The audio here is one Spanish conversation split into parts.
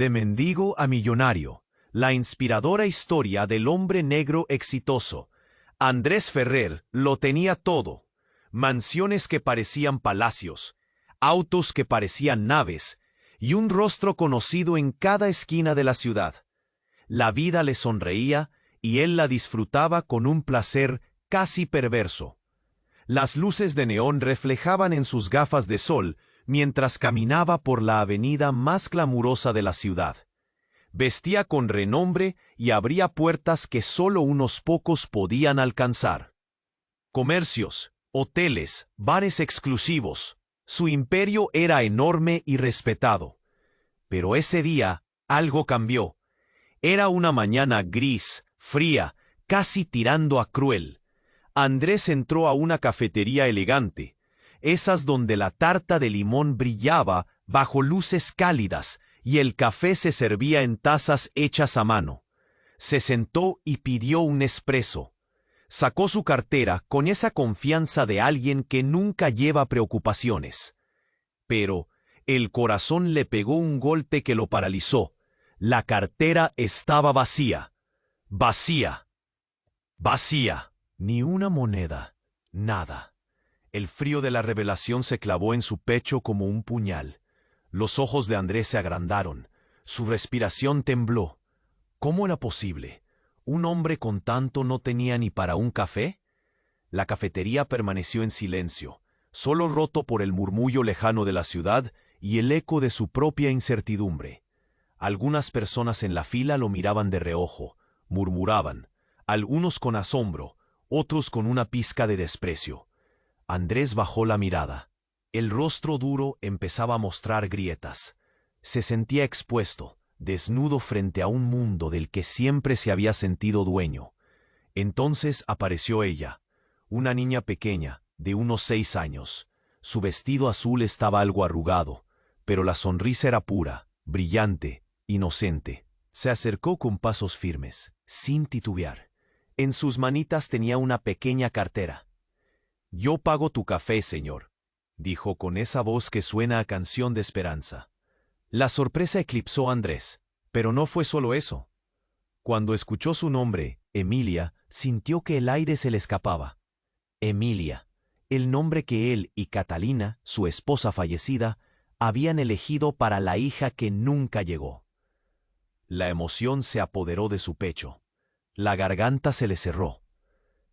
De mendigo a millonario, la inspiradora historia del hombre negro exitoso. Andrés Ferrer lo tenía todo. Mansiones que parecían palacios, autos que parecían naves, y un rostro conocido en cada esquina de la ciudad. La vida le sonreía y él la disfrutaba con un placer casi perverso. Las luces de neón reflejaban en sus gafas de sol mientras caminaba por la avenida más glamurosa de la ciudad. Vestía con renombre y abría puertas que solo unos pocos podían alcanzar. Comercios, hoteles, bares exclusivos. Su imperio era enorme y respetado. Pero ese día algo cambió. Era una mañana gris, fría, casi tirando a cruel. Andrés entró a una cafetería elegante, esas donde la tarta de limón brillaba bajo luces cálidas y el café se servía en tazas hechas a mano. Se sentó y pidió un espresso. Sacó su cartera con esa confianza de alguien que nunca lleva preocupaciones. Pero el corazón le pegó un golpe que lo paralizó. La cartera estaba vacía. Vacía. Vacía. Ni una moneda. Nada. El frío de la revelación se clavó en su pecho como un puñal. Los ojos de Andrés se agrandaron. Su respiración tembló. ¿Cómo era posible? ¿Un hombre con tanto no tenía ni para un café? La cafetería permaneció en silencio, solo roto por el murmullo lejano de la ciudad y el eco de su propia incertidumbre. Algunas personas en la fila lo miraban de reojo, murmuraban, algunos con asombro, otros con una pizca de desprecio. Andrés bajó la mirada. El rostro duro empezaba a mostrar grietas. Se sentía expuesto, desnudo frente a un mundo del que siempre se había sentido dueño. Entonces apareció ella, una niña pequeña, de unos 6 años. Su vestido azul estaba algo arrugado, pero la sonrisa era pura, brillante, inocente. Se acercó con pasos firmes, sin titubear. En sus manitas tenía una pequeña cartera. «Yo pago tu café, señor», dijo con esa voz que suena a canción de esperanza. La sorpresa eclipsó a Andrés, pero no fue solo eso. Cuando escuchó su nombre, Emilia, sintió que el aire se le escapaba. Emilia, el nombre que él y Catalina, su esposa fallecida, habían elegido para la hija que nunca llegó. La emoción se apoderó de su pecho. La garganta se le cerró.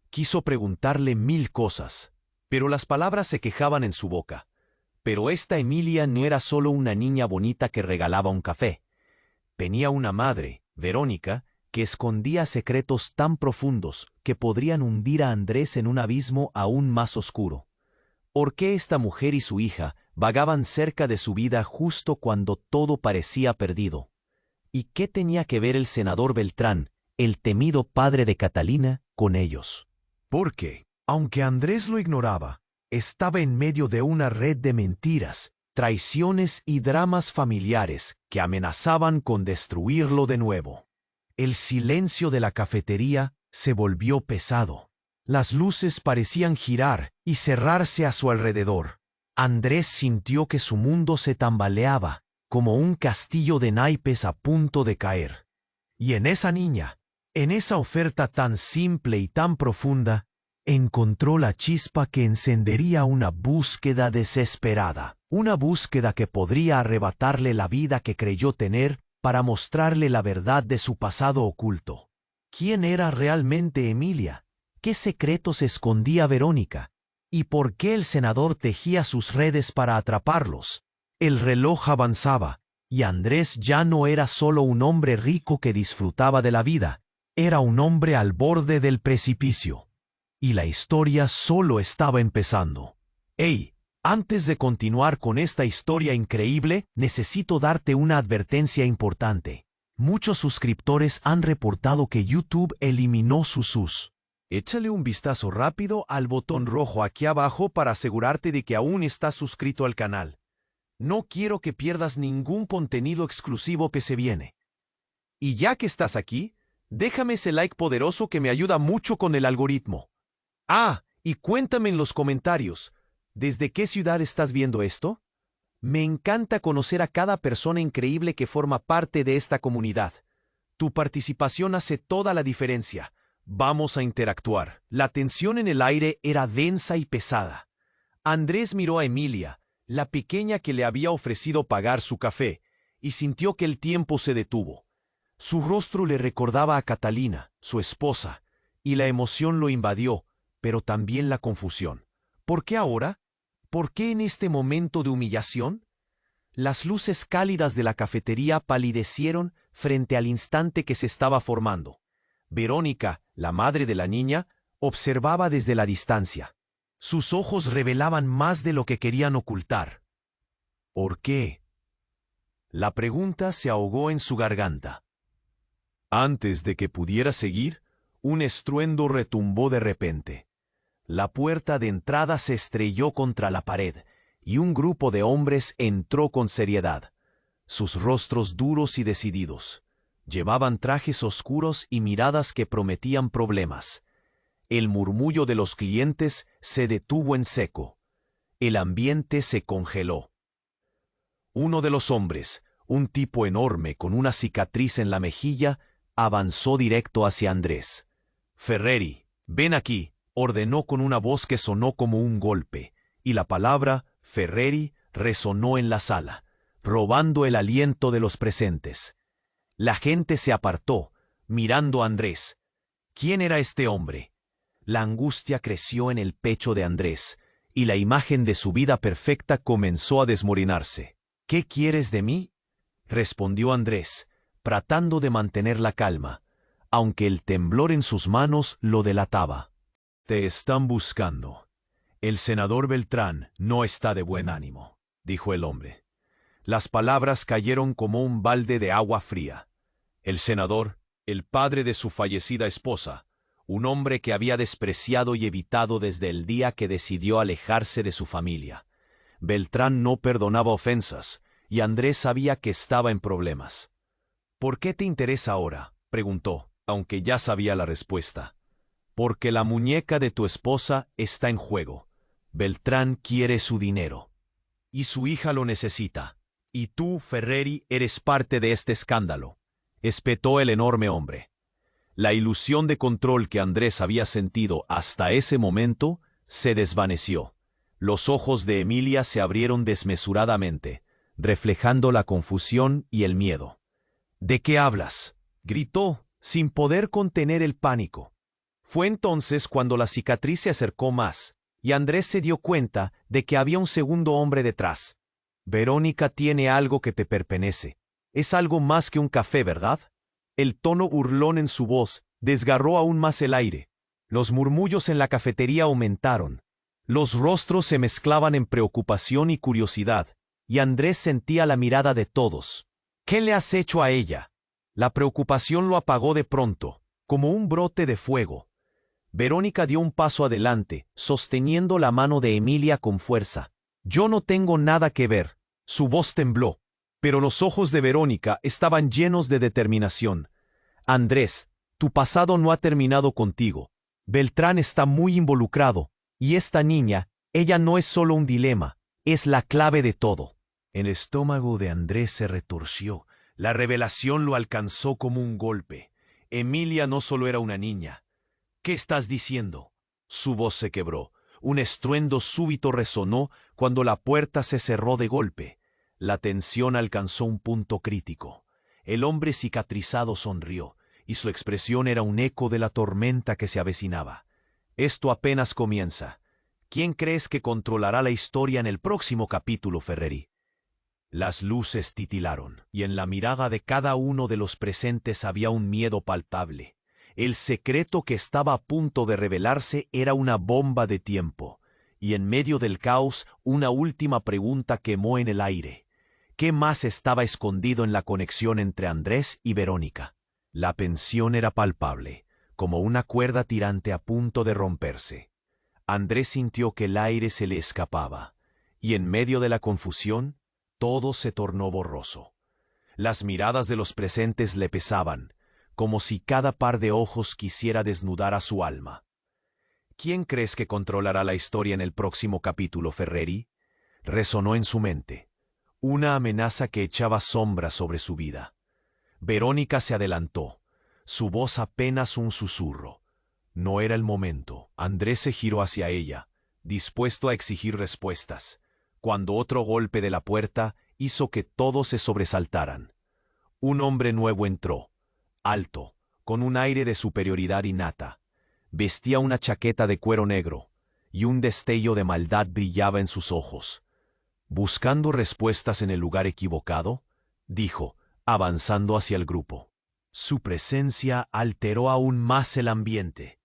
Quiso preguntarle 1000 cosas, pero las palabras se quejaban en su boca. Pero esta Emilia no era solo una niña bonita que regalaba un café. Tenía una madre, Verónica, que escondía secretos tan profundos que podrían hundir a Andrés en un abismo aún más oscuro. ¿Por qué esta mujer y su hija vagaban cerca de su vida justo cuando todo parecía perdido? ¿Y qué tenía que ver el senador Beltrán, el temido padre de Catalina, con ellos? Porque, aunque Andrés lo ignoraba, estaba en medio de una red de mentiras, traiciones y dramas familiares que amenazaban con destruirlo de nuevo. El silencio de la cafetería se volvió pesado. Las luces parecían girar y cerrarse a su alrededor. Andrés sintió que su mundo se tambaleaba, como un castillo de naipes a punto de caer. Y en esa niña, en esa oferta tan simple y tan profunda, encontró la chispa que encendería una búsqueda desesperada. Una búsqueda que podría arrebatarle la vida que creyó tener para mostrarle la verdad de su pasado oculto. ¿Quién era realmente Emilia? ¿Qué secretos escondía Verónica? ¿Y por qué el senador tejía sus redes para atraparlos? El reloj avanzaba, y Andrés ya no era solo un hombre rico que disfrutaba de la vida, era un hombre al borde del precipicio. Y la historia solo estaba empezando. ¡Ey! Antes de continuar con esta historia increíble, necesito darte una advertencia importante. Muchos suscriptores han reportado que YouTube eliminó sus sus. Échale un vistazo rápido al botón rojo aquí abajo para asegurarte de que aún estás suscrito al canal. No quiero que pierdas ningún contenido exclusivo que se viene. Y ya que estás aquí, déjame ese like poderoso que me ayuda mucho con el algoritmo. Ah, y cuéntame en los comentarios, ¿desde qué ciudad estás viendo esto? Me encanta conocer a cada persona increíble que forma parte de esta comunidad. Tu participación hace toda la diferencia. Vamos a interactuar. La tensión en el aire era densa y pesada. Andrés miró a Emilia, la pequeña que le había ofrecido pagar su café, y sintió que el tiempo se detuvo. Su rostro le recordaba a Catalina, su esposa, y la emoción lo invadió, pero también la confusión. ¿Por qué ahora? ¿Por qué en este momento de humillación? Las luces cálidas de la cafetería palidecieron frente al instante que se estaba formando. Verónica, la madre de la niña, observaba desde la distancia. Sus ojos revelaban más de lo que querían ocultar. ¿Por qué? La pregunta se ahogó en su garganta. Antes de que pudiera seguir, un estruendo retumbó de repente. La puerta de entrada se estrelló contra la pared, y un grupo de hombres entró con seriedad, sus rostros duros y decididos. Llevaban trajes oscuros y miradas que prometían problemas. El murmullo de los clientes se detuvo en seco. El ambiente se congeló. Uno de los hombres, un tipo enorme con una cicatriz en la mejilla, avanzó directo hacia Andrés. «Ferreri, ven aquí», ordenó con una voz que sonó como un golpe, y la palabra Ferreri resonó en la sala, robando el aliento de los presentes. La gente se apartó, mirando a Andrés. ¿Quién era este hombre? La angustia creció en el pecho de Andrés, y la imagen de su vida perfecta comenzó a desmoronarse. «¿Qué quieres de mí?», respondió Andrés, tratando de mantener la calma, aunque el temblor en sus manos lo delataba. «Te están buscando. El senador Beltrán no está de buen ánimo», dijo el hombre. Las palabras cayeron como un balde de agua fría. El senador, el padre de su fallecida esposa, un hombre que había despreciado y evitado desde el día que decidió alejarse de su familia. Beltrán no perdonaba ofensas, y Andrés sabía que estaba en problemas. «¿Por qué te interesa ahora?», preguntó, aunque ya sabía la respuesta. «Porque la muñeca de tu esposa está en juego. Beltrán quiere su dinero. Y su hija lo necesita. Y tú, Ferreri, eres parte de este escándalo», espetó el enorme hombre. La ilusión de control que Andrés había sentido hasta ese momento se desvaneció. Los ojos de Emilia se abrieron desmesuradamente, reflejando la confusión y el miedo. «¿De qué hablas?», gritó, sin poder contener el pánico. Fue entonces cuando la cicatriz se acercó más, y Andrés se dio cuenta de que había un segundo hombre detrás. «Verónica tiene algo que te pertenece. Es algo más que un café, ¿verdad?». El tono burlón en su voz desgarró aún más el aire. Los murmullos en la cafetería aumentaron. Los rostros se mezclaban en preocupación y curiosidad, y Andrés sentía la mirada de todos. «¿Qué le has hecho a ella?». La preocupación lo apagó de pronto, como un brote de fuego. Verónica dio un paso adelante, sosteniendo la mano de Emilia con fuerza. «Yo no tengo nada que ver». Su voz tembló, pero los ojos de Verónica estaban llenos de determinación. «Andrés, tu pasado no ha terminado contigo. Beltrán está muy involucrado, y esta niña, ella no es solo un dilema, es la clave de todo». El estómago de Andrés se retorció. La revelación lo alcanzó como un golpe. Emilia no solo era una niña. «¿Qué estás diciendo?». Su voz se quebró. Un estruendo súbito resonó cuando la puerta se cerró de golpe. La tensión alcanzó un punto crítico. El hombre cicatrizado sonrió, y su expresión era un eco de la tormenta que se avecinaba. «Esto apenas comienza. ¿Quién crees que controlará la historia en el próximo capítulo, Ferreri?». Las luces titilaron, y en la mirada de cada uno de los presentes había un miedo palpable. El secreto que estaba a punto de revelarse era una bomba de tiempo, y en medio del caos una última pregunta quemó en el aire. ¿Qué más estaba escondido en la conexión entre Andrés y Verónica? La tensión era palpable, como una cuerda tirante a punto de romperse. Andrés sintió que el aire se le escapaba, y en medio de la confusión, todo se tornó borroso. Las miradas de los presentes le pesaban, como si cada par de ojos quisiera desnudar a su alma. «¿Quién crees que controlará la historia en el próximo capítulo, Ferreri?», resonó en su mente. una amenaza que echaba sombra sobre su vida. Verónica se adelantó, su voz apenas un susurro. No era el momento. Andrés se giró hacia ella, dispuesto a exigir respuestas, cuando otro golpe de la puerta hizo que todos se sobresaltaran. Un hombre nuevo entró, alto, con un aire de superioridad innata. Vestía una chaqueta de cuero negro, y un destello de maldad brillaba en sus ojos. Buscando respuestas en el lugar equivocado, dijo, avanzando hacia el grupo. Su presencia alteró aún más el ambiente.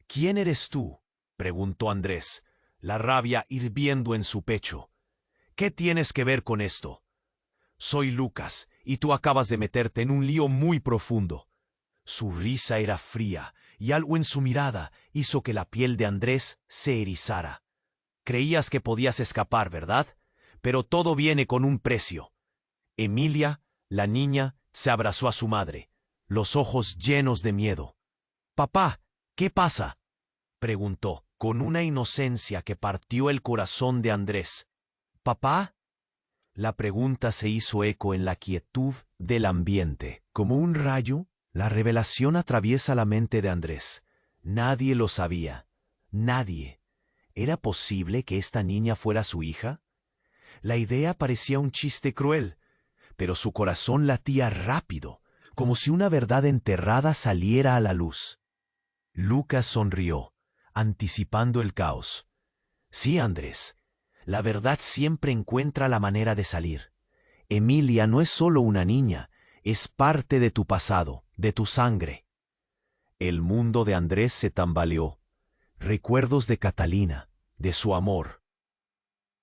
«¿Quién eres tú?», preguntó Andrés, la rabia hirviendo en su pecho. «¿Qué tienes que ver con esto?». «Soy Lucas, y tú acabas de meterte en un lío muy profundo». Su risa era fría, y algo en su mirada hizo que la piel de Andrés se erizara. «Creías que podías escapar, ¿verdad? Pero todo viene con un precio». Emilia, la niña, se abrazó a su madre, los ojos llenos de miedo. «Papá, ¿qué pasa?», preguntó, con una inocencia que partió el corazón de Andrés. «¿Papá?». La pregunta se hizo eco en la quietud del ambiente. Como un rayo, la revelación atraviesa la mente de Andrés. Nadie lo sabía. Nadie. ¿Era posible que esta niña fuera su hija? La idea parecía un chiste cruel, pero su corazón latía rápido, como si una verdad enterrada saliera a la luz. Lucas sonrió, anticipando el caos. «Sí, Andrés, la verdad siempre encuentra la manera de salir. Emilia no es solo una niña, es parte de tu pasado, de tu sangre». El mundo de Andrés se tambaleó. Recuerdos de Catalina, de su amor,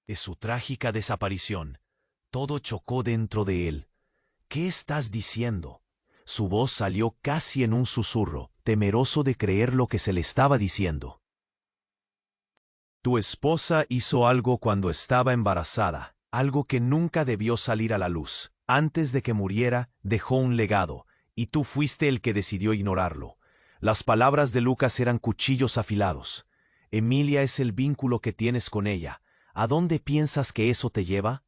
de su trágica desaparición. Todo chocó dentro de él. «¿Qué estás diciendo?». Su voz salió casi en un susurro, temeroso de creer lo que se le estaba diciendo. «Tu esposa hizo algo cuando estaba embarazada, algo que nunca debió salir a la luz. Antes de que muriera, dejó un legado, y tú fuiste el que decidió ignorarlo». Las palabras de Lucas eran cuchillos afilados. «Emilia es el vínculo que tienes con ella. ¿A dónde piensas que eso te lleva?».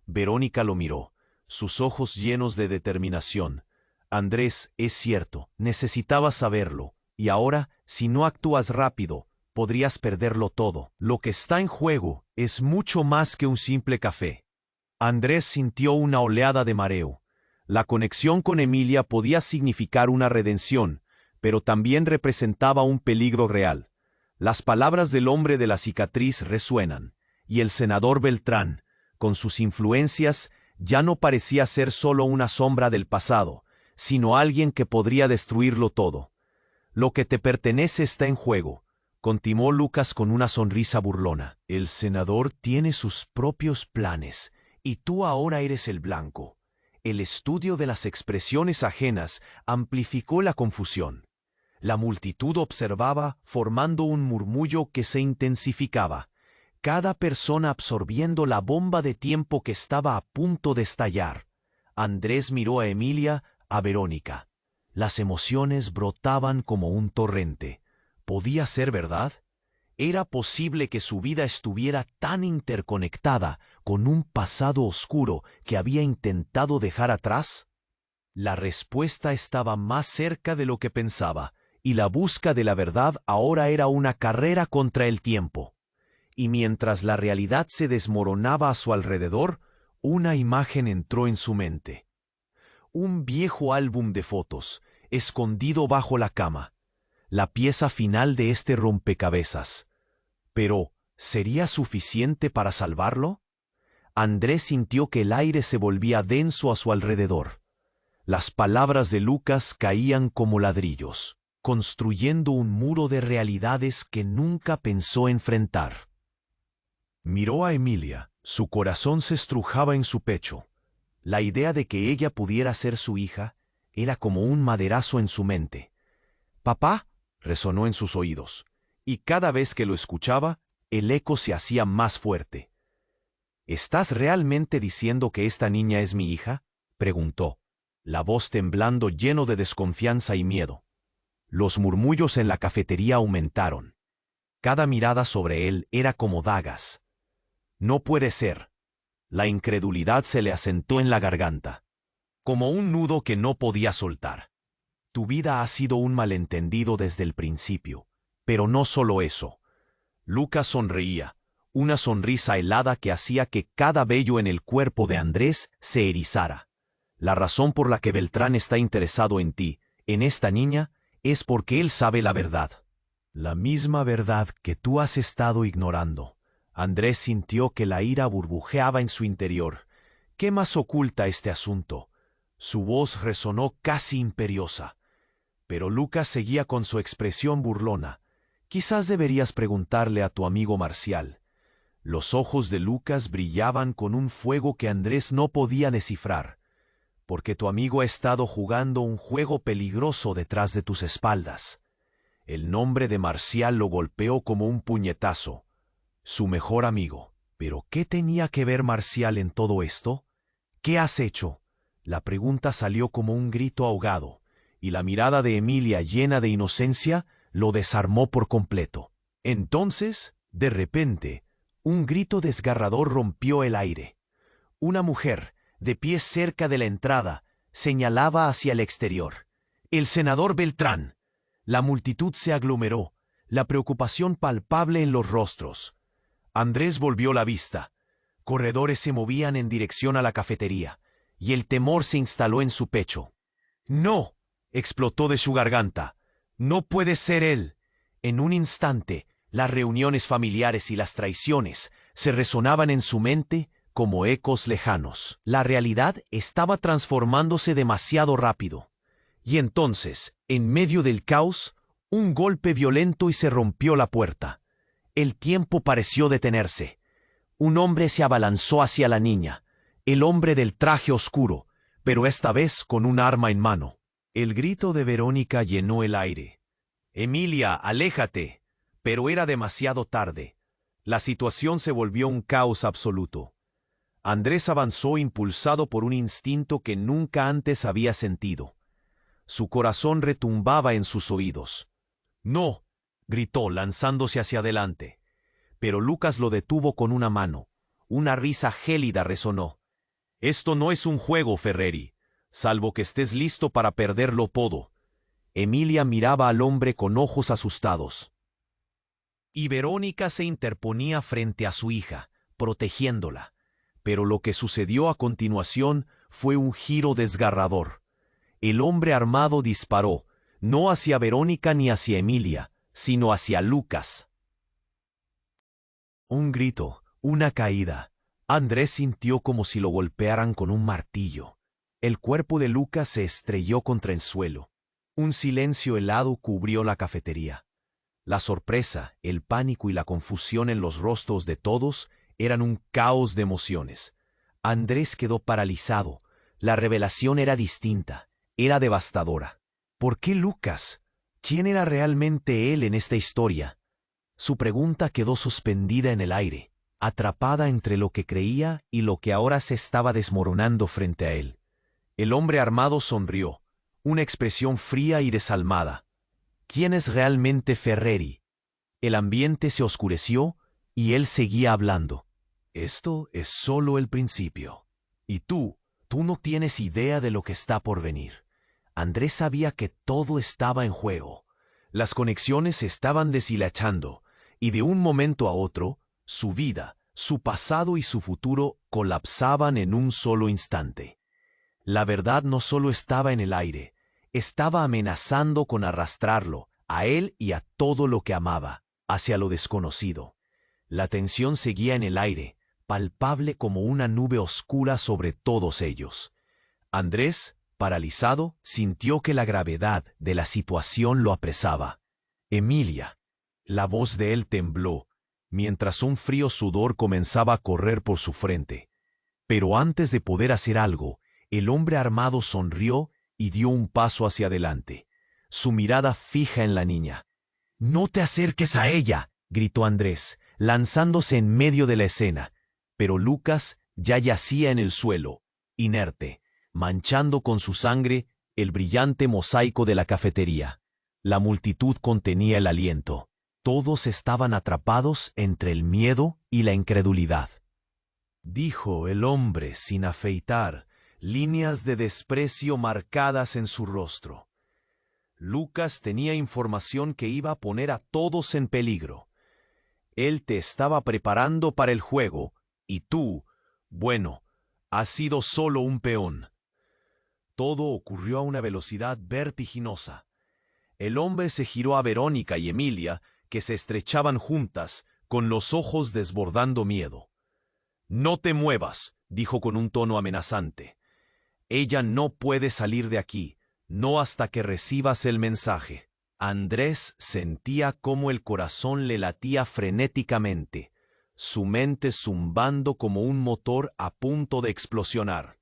Verónica lo miró, sus ojos llenos de determinación. «Andrés, es cierto, necesitabas saberlo, y ahora, si no actúas rápido, podrías perderlo todo. Lo que está en juego es mucho más que un simple café». Andrés sintió una oleada de mareo. La conexión con Emilia podía significar una redención, pero también representaba un peligro real. Las palabras del hombre de la cicatriz resuenan, y el senador Beltrán, con sus influencias, ya no parecía ser solo una sombra del pasado, sino alguien que podría destruirlo todo. «Lo que te pertenece está en juego», continuó Lucas con una sonrisa burlona. «El senador tiene sus propios planes, y tú ahora eres el blanco». El estudio de las expresiones ajenas amplificó la confusión. La multitud observaba, formando un murmullo que se intensificaba, cada persona absorbiendo la bomba de tiempo que estaba a punto de estallar. Andrés miró a Emilia, a Verónica. Las emociones brotaban como un torrente. ¿Podía ser verdad? ¿Era posible que su vida estuviera tan interconectada con un pasado oscuro que había intentado dejar atrás? La respuesta estaba más cerca de lo que pensaba, y la búsqueda de la verdad ahora era una carrera contra el tiempo. Y mientras la realidad se desmoronaba a su alrededor, una imagen entró en su mente. Un viejo álbum de fotos, escondido bajo la cama. La pieza final de este rompecabezas. Pero, ¿sería suficiente para salvarlo? Andrés sintió que el aire se volvía denso a su alrededor. Las palabras de Lucas caían como ladrillos, construyendo un muro de realidades que nunca pensó enfrentar. Miró a Emilia, su corazón se estrujaba en su pecho. La idea de que ella pudiera ser su hija era como un maderazo en su mente. «Papá», resonó en sus oídos, y cada vez que lo escuchaba, el eco se hacía más fuerte. «¿Estás realmente diciendo que esta niña es mi hija?», preguntó, la voz temblando, lleno de desconfianza y miedo. Los murmullos en la cafetería aumentaron. Cada mirada sobre él era como dagas. «No puede ser». La incredulidad se le asentó en la garganta, como un nudo que no podía soltar. Tu vida ha sido un malentendido desde el principio, pero no solo eso. Lucas sonreía, una sonrisa helada que hacía que cada vello en el cuerpo de Andrés se erizara. La razón por la que Beltrán está interesado en ti, en esta niña, es porque él sabe la verdad. La misma verdad que tú has estado ignorando. Andrés sintió que la ira burbujeaba en su interior. ¿Qué más oculta este asunto? Su voz resonó casi imperiosa. Pero Lucas seguía con su expresión burlona. Quizás deberías preguntarle a tu amigo Marcial. Los ojos de Lucas brillaban con un fuego que Andrés no podía descifrar. Porque tu amigo ha estado jugando un juego peligroso detrás de tus espaldas. El nombre de Marcial lo golpeó como un puñetazo. Su mejor amigo. ¿Pero qué tenía que ver Marcial en todo esto? ¿Qué has hecho? La pregunta salió como un grito ahogado, y la mirada de Emilia, llena de inocencia, lo desarmó por completo. Entonces, de repente, un grito desgarrador rompió el aire. Una mujer, de pie cerca de la entrada, señalaba hacia el exterior. ¡El senador Beltrán! La multitud se aglomeró, la preocupación palpable en los rostros. Andrés volvió la vista. Corredores se movían en dirección a la cafetería, y el temor se instaló en su pecho. ¡No! Explotó de su garganta. ¡No puede ser él! En un instante, las reuniones familiares y las traiciones se resonaban en su mente como ecos lejanos. La realidad estaba transformándose demasiado rápido. Y entonces, en medio del caos, un golpe violento y se rompió la puerta. El tiempo pareció detenerse. Un hombre se abalanzó hacia la niña, el hombre del traje oscuro, pero esta vez con un arma en mano. El grito de Verónica llenó el aire. «Emilia, aléjate». Pero era demasiado tarde. La situación se volvió un caos absoluto. Andrés avanzó impulsado por un instinto que nunca antes había sentido. Su corazón retumbaba en sus oídos. «No», gritó lanzándose hacia adelante. Pero Lucas lo detuvo con una mano. Una risa gélida resonó. «Esto no es un juego, Ferreri, salvo que estés listo para perderlo todo». Emilia miraba al hombre con ojos asustados. Y Verónica se interponía frente a su hija, protegiéndola. Pero lo que sucedió a continuación fue un giro desgarrador. El hombre armado disparó, no hacia Verónica ni hacia Emilia, sino hacia Lucas. Un grito, una caída. Andrés sintió como si lo golpearan con un martillo. El cuerpo de Lucas se estrelló contra el suelo. Un silencio helado cubrió la cafetería. La sorpresa, el pánico y la confusión en los rostros de todos eran un caos de emociones. Andrés quedó paralizado. La revelación era distinta, era devastadora. ¿Por qué Lucas? ¿Quién era realmente él en esta historia? Su pregunta quedó suspendida en el aire, atrapada entre lo que creía y lo que ahora se estaba desmoronando frente a él. El hombre armado sonrió, una expresión fría y desalmada. ¿Quién es realmente Ferreri? El ambiente se oscureció y él seguía hablando. Esto es solo el principio. Y tú no tienes idea de lo que está por venir. Andrés sabía que todo estaba en juego. Las conexiones se estaban deshilachando, y de un momento a otro, su vida, su pasado y su futuro colapsaban en un solo instante. La verdad no solo estaba en el aire, estaba amenazando con arrastrarlo, a él y a todo lo que amaba, hacia lo desconocido. La tensión seguía en el aire, palpable como una nube oscura sobre todos ellos. Andrés, paralizado, sintió que la gravedad de la situación lo apresaba. «Emilia». La voz de él tembló, mientras un frío sudor comenzaba a correr por su frente. Pero antes de poder hacer algo, el hombre armado sonrió y dio un paso hacia adelante, su mirada fija en la niña. «No te acerques a ella», gritó Andrés, lanzándose en medio de la escena. Pero Lucas ya yacía en el suelo, inerte, manchando con su sangre el brillante mosaico de la cafetería. La multitud contenía el aliento. Todos estaban atrapados entre el miedo y la incredulidad. dijo el hombre sin afeitar, líneas de desprecio marcadas en su rostro. Lucas tenía información que iba a poner a todos en peligro. Él te estaba preparando para el juego, y tú, bueno, has sido solo un peón. Todo ocurrió a una velocidad vertiginosa. El hombre se giró a Verónica y Emilia, que se estrechaban juntas, con los ojos desbordando miedo. «No te muevas», dijo con un tono amenazante. «Ella no puede salir de aquí, no hasta que recibas el mensaje». Andrés sentía cómo el corazón le latía frenéticamente, su mente zumbando como un motor a punto de explosionar.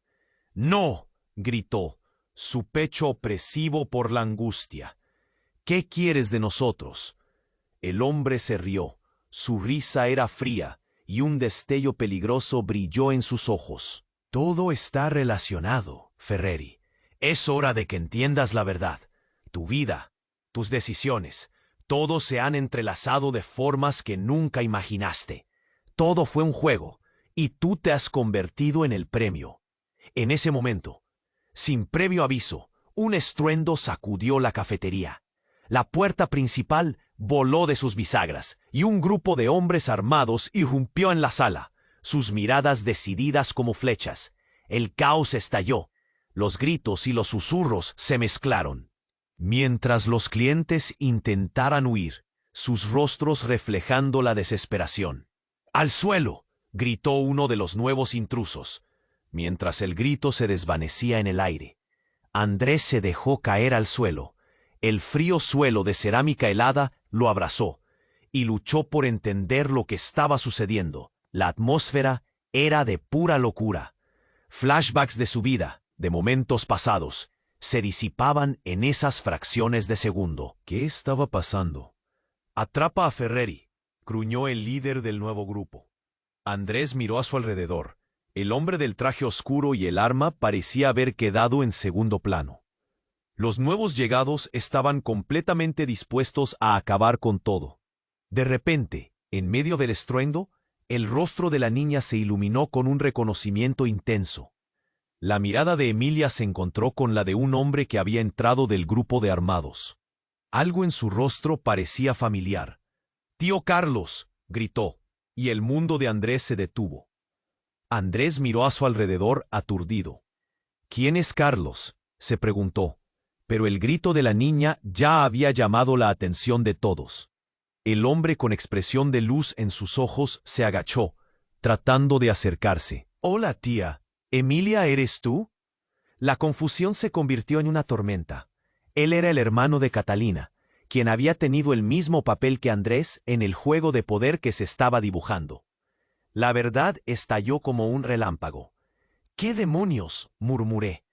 «¡No!», gritó, su pecho opresivo por la angustia. «¿Qué quieres de nosotros?». El hombre se rió, su risa era fría, y un destello peligroso brilló en sus ojos. «Todo está relacionado, Ferreri. Es hora de que entiendas la verdad. Tu vida, tus decisiones, todo se han entrelazado de formas que nunca imaginaste. Todo fue un juego, y tú te has convertido en el premio». En ese momento, sin previo aviso, un estruendo sacudió la cafetería. La puerta principal voló de sus bisagras, y un grupo de hombres armados irrumpió en la sala, sus miradas decididas como flechas. El caos estalló. Los gritos y los susurros se mezclaron. Mientras los clientes intentaran huir, sus rostros reflejando la desesperación. «¡Al suelo!», gritó uno de los nuevos intrusos. Mientras el grito se desvanecía en el aire, Andrés se dejó caer al suelo. El frío suelo de cerámica helada lo abrazó y luchó por entender lo que estaba sucediendo. La atmósfera era de pura locura. Flashbacks de su vida, de momentos pasados, se disipaban en esas fracciones de segundo. ¿Qué estaba pasando? «Atrapa a Ferreri», gruñó el líder del nuevo grupo. Andrés miró a su alrededor. El hombre del traje oscuro y el arma parecía haber quedado en segundo plano. Los nuevos llegados estaban completamente dispuestos a acabar con todo. De repente, en medio del estruendo, el rostro de la niña se iluminó con un reconocimiento intenso. La mirada de Emilia se encontró con la de un hombre que había entrado del grupo de armados. Algo en su rostro parecía familiar. «¡Tío Carlos!», gritó, y el mundo de Andrés se detuvo. Andrés miró a su alrededor aturdido. «¿Quién es Carlos?», se preguntó, pero el grito de la niña ya había llamado la atención de todos. El hombre con expresión de luz en sus ojos se agachó, tratando de acercarse. «Hola, tía. ¿Emilia eres tú?». La confusión se convirtió en una tormenta. Él era el hermano de Catalina, quien había tenido el mismo papel que Andrés en el juego de poder que se estaba dibujando. La verdad estalló como un relámpago. «¿Qué demonios?», murmuré.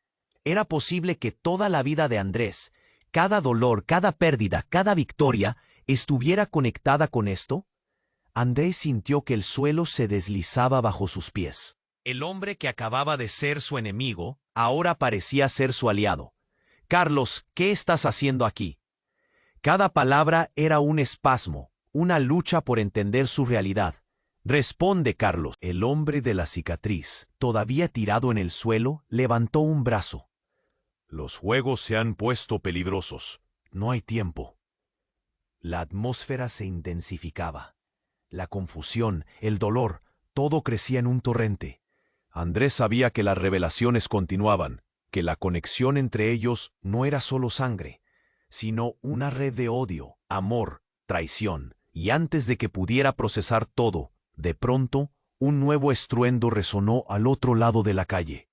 ¿Era posible que toda la vida de Andrés, cada dolor, cada pérdida, cada victoria, estuviera conectada con esto? Andrés sintió que el suelo se deslizaba bajo sus pies. El hombre que acababa de ser su enemigo, ahora parecía ser su aliado. «Carlos, ¿qué estás haciendo aquí?». Cada palabra era un espasmo, una lucha por entender su realidad. «Responde, Carlos». El hombre de la cicatriz, todavía tirado en el suelo, levantó un brazo. «Los juegos se han puesto peligrosos. No hay tiempo». La atmósfera se intensificaba. La confusión, el dolor, todo crecía en un torrente. Andrés sabía que las revelaciones continuaban, que la conexión entre ellos no era solo sangre, sino una red de odio, amor, traición. Y antes de que pudiera procesar todo, de pronto, un nuevo estruendo resonó al otro lado de la calle.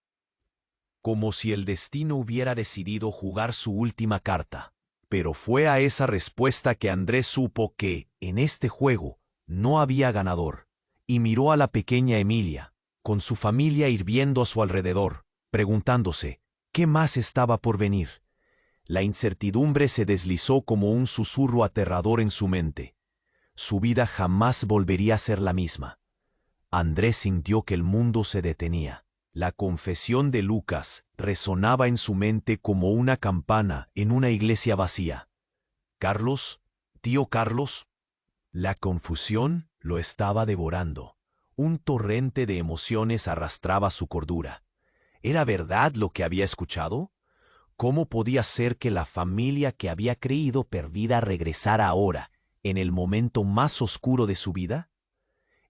Como si el destino hubiera decidido jugar su última carta. Pero fue a esa respuesta que Andrés supo que, en este juego, no había ganador, y miró a la pequeña Emilia, con su familia hirviendo a su alrededor, preguntándose, ¿qué más estaba por venir? La incertidumbre se deslizó como un susurro aterrador en su mente. Su vida jamás volvería a ser la misma. Andrés sintió que el mundo se detenía. La confesión de Lucas resonaba en su mente como una campana en una iglesia vacía. «Carlos, tío Carlos». La confusión lo estaba devorando. Un torrente de emociones arrastraba su cordura. ¿Era verdad lo que había escuchado? ¿Cómo podía ser que la familia que había creído perdida regresara ahora, en el momento más oscuro de su vida?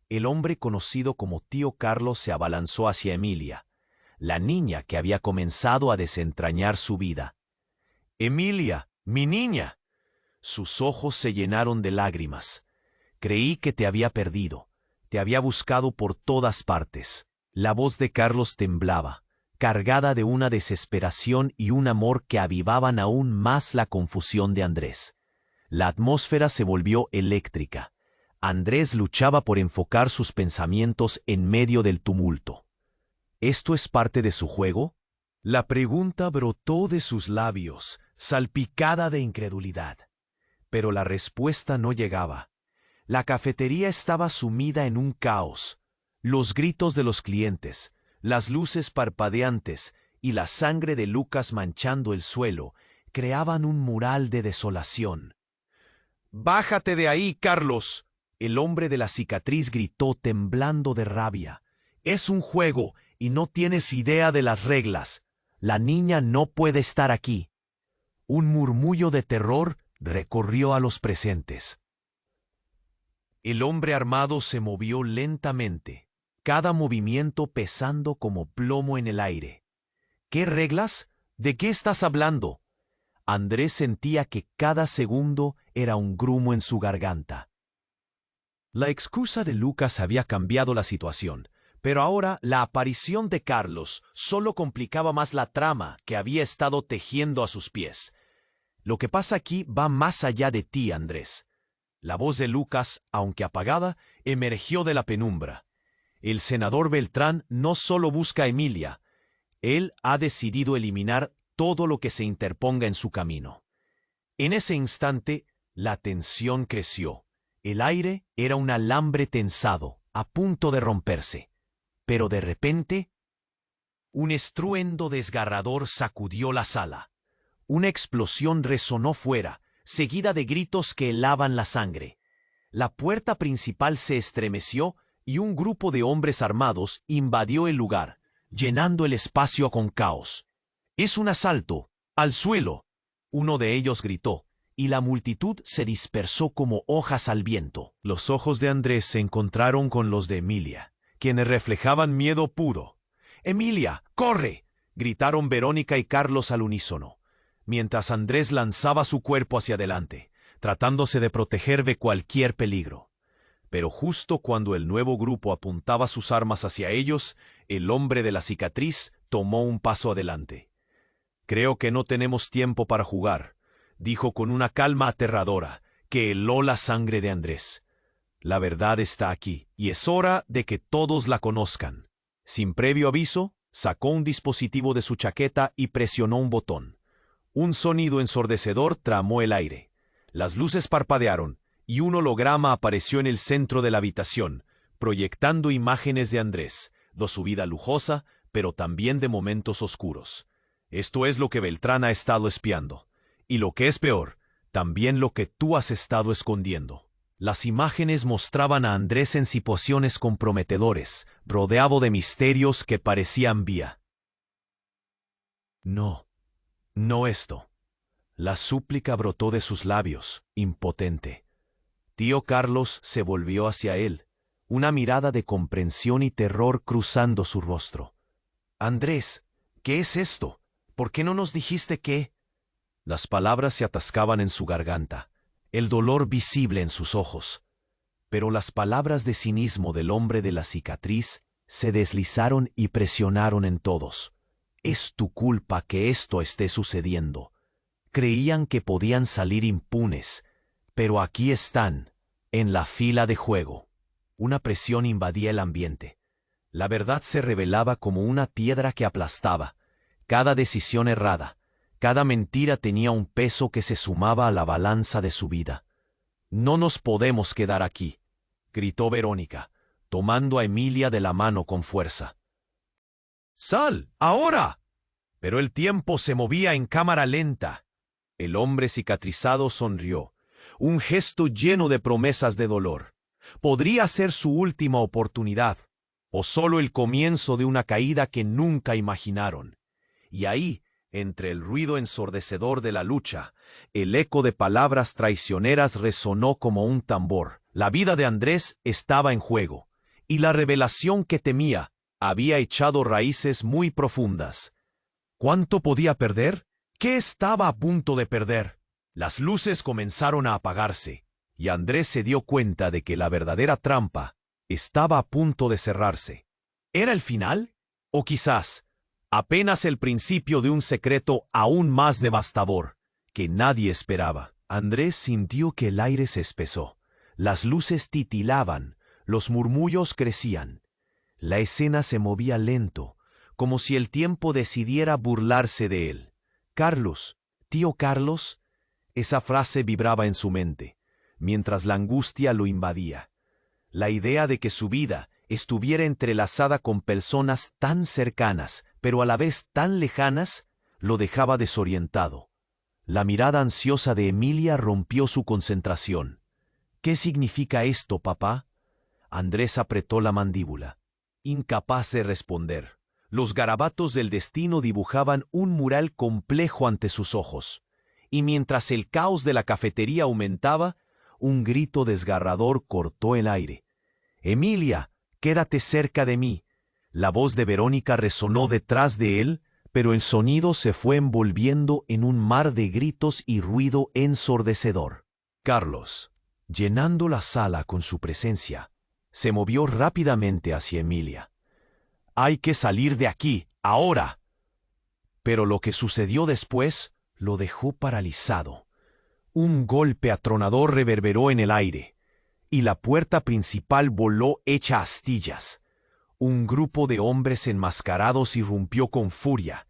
El hombre conocido como tío Carlos se abalanzó hacia Emilia, la niña que había comenzado a desentrañar su vida. «Emilia, mi niña». Sus ojos se llenaron de lágrimas. «Creí que te había perdido. Te había buscado por todas partes». La voz de Carlos temblaba, cargada de una desesperación y un amor que avivaban aún más la confusión de Andrés. La atmósfera se volvió eléctrica. Andrés luchaba por enfocar sus pensamientos en medio del tumulto. ¿Esto es parte de su juego? La pregunta brotó de sus labios, salpicada de incredulidad. Pero la respuesta no llegaba. La cafetería estaba sumida en un caos. Los gritos de los clientes, las luces parpadeantes y la sangre de Lucas manchando el suelo creaban un mural de desolación. «¡Bájate de ahí, Carlos!», el hombre de la cicatriz gritó temblando de rabia. «Es un juego y no tienes idea de las reglas. La niña no puede estar aquí». Un murmullo de terror recorrió a los presentes. El hombre armado se movió lentamente, cada movimiento pesando como plomo en el aire. ¿Qué reglas? ¿De qué estás hablando? Andrés sentía que cada segundo era un grumo en su garganta. La excusa de Lucas había cambiado la situación, pero ahora la aparición de Carlos solo complicaba más la trama que había estado tejiendo a sus pies. «Lo que pasa aquí va más allá de ti, Andrés». La voz de Lucas, aunque apagada, emergió de la penumbra. «El senador Beltrán no solo busca a Emilia, él ha decidido eliminar todo lo que se interponga en su camino». En ese instante, la tensión creció. El aire era un alambre tensado, a punto de romperse. Pero de repente, un estruendo desgarrador sacudió la sala. Una explosión resonó fuera, seguida de gritos que helaban la sangre. La puerta principal se estremeció y un grupo de hombres armados invadió el lugar, llenando el espacio con caos. «¡Es un asalto! ¡Al suelo!», uno de ellos gritó, y la multitud se dispersó como hojas al viento. Los ojos de Andrés se encontraron con los de Emilia, quienes reflejaban miedo puro. «¡Emilia, corre!», gritaron Verónica y Carlos al unísono, mientras Andrés lanzaba su cuerpo hacia adelante, tratándose de proteger de cualquier peligro. Pero justo cuando el nuevo grupo apuntaba sus armas hacia ellos, el hombre de la cicatriz tomó un paso adelante. «Creo que no tenemos tiempo para jugar», dijo con una calma aterradora que heló la sangre de Andrés. «La verdad está aquí, y es hora de que todos la conozcan». Sin previo aviso, sacó un dispositivo de su chaqueta y presionó un botón. Un sonido ensordecedor tramó el aire. Las luces parpadearon, y un holograma apareció en el centro de la habitación, proyectando imágenes de Andrés, de su vida lujosa, pero también de momentos oscuros. «Esto es lo que Beltrán ha estado espiando. Y lo que es peor, también lo que tú has estado escondiendo». Las imágenes mostraban a Andrés en situaciones comprometedores, rodeado de misterios que parecían vía. «No, no esto». La súplica brotó de sus labios, impotente. Tío Carlos se volvió hacia él, una mirada de comprensión y terror cruzando su rostro. «Andrés, ¿qué es esto? ¿Por qué no nos dijiste qué?» Las palabras se atascaban en su garganta, el dolor visible en sus ojos. Pero las palabras de cinismo del hombre de la cicatriz se deslizaron y presionaron en todos. «Es tu culpa que esto esté sucediendo». Creían que podían salir impunes, pero aquí están, en la fila de juego. Una presión invadía el ambiente. La verdad se revelaba como una piedra que aplastaba. Cada decisión errada, cada mentira tenía un peso que se sumaba a la balanza de su vida. «No nos podemos quedar aquí», gritó Verónica, tomando a Emilia de la mano con fuerza. «¡Sal, ahora!». Pero el tiempo se movía en cámara lenta. El hombre cicatrizado sonrió, un gesto lleno de promesas de dolor. Podría ser su última oportunidad, o solo el comienzo de una caída que nunca imaginaron. Y ahí, entre el ruido ensordecedor de la lucha, el eco de palabras traicioneras resonó como un tambor. La vida de Andrés estaba en juego, y la revelación que temía había echado raíces muy profundas. ¿Cuánto podía perder? ¿Qué estaba a punto de perder? Las luces comenzaron a apagarse, y Andrés se dio cuenta de que la verdadera trampa estaba a punto de cerrarse. ¿Era el final? ¿O quizás apenas el principio de un secreto aún más devastador que nadie esperaba? Andrés sintió que el aire se espesó. Las luces titilaban, los murmullos crecían. La escena se movía lento, como si el tiempo decidiera burlarse de él. «Carlos, tío Carlos», esa frase vibraba en su mente, mientras la angustia lo invadía. La idea de que su vida estuviera entrelazada con personas tan cercanas, pero a la vez tan lejanas, lo dejaba desorientado. La mirada ansiosa de Emilia rompió su concentración. «¿Qué significa esto, papá?». Andrés apretó la mandíbula, incapaz de responder. Los garabatos del destino dibujaban un mural complejo ante sus ojos, y mientras el caos de la cafetería aumentaba, un grito desgarrador cortó el aire. «Emilia, quédate cerca de mí». La voz de Verónica resonó detrás de él, pero el sonido se fue envolviendo en un mar de gritos y ruido ensordecedor. Carlos, llenando la sala con su presencia, se movió rápidamente hacia Emilia. «Hay que salir de aquí, ahora». Pero lo que sucedió después lo dejó paralizado. Un golpe atronador reverberó en el aire, y la puerta principal voló hecha astillas. Un grupo de hombres enmascarados irrumpió con furia,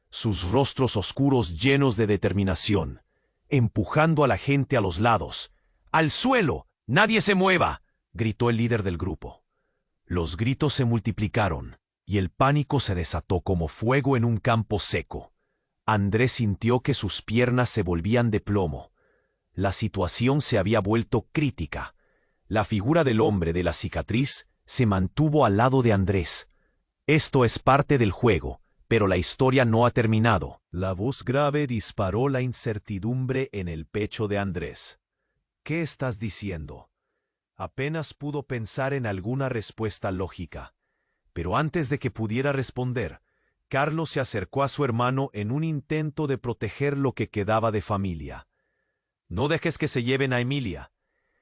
sus rostros oscuros llenos de determinación, empujando a la gente a los lados. «¡Al suelo! ¡Nadie se mueva!», gritó el líder del grupo. Los gritos se multiplicaron, y el pánico se desató como fuego en un campo seco. Andrés sintió que sus piernas se volvían de plomo. La situación se había vuelto crítica. La figura del hombre de la cicatriz se mantuvo al lado de Andrés. «Esto es parte del juego, pero la historia no ha terminado». La voz grave disparó la incertidumbre en el pecho de Andrés. «¿Qué estás diciendo?». Apenas pudo pensar en alguna respuesta lógica. Pero antes de que pudiera responder, Carlos se acercó a su hermano en un intento de proteger lo que quedaba de familia. «No dejes que se lleven a Emilia».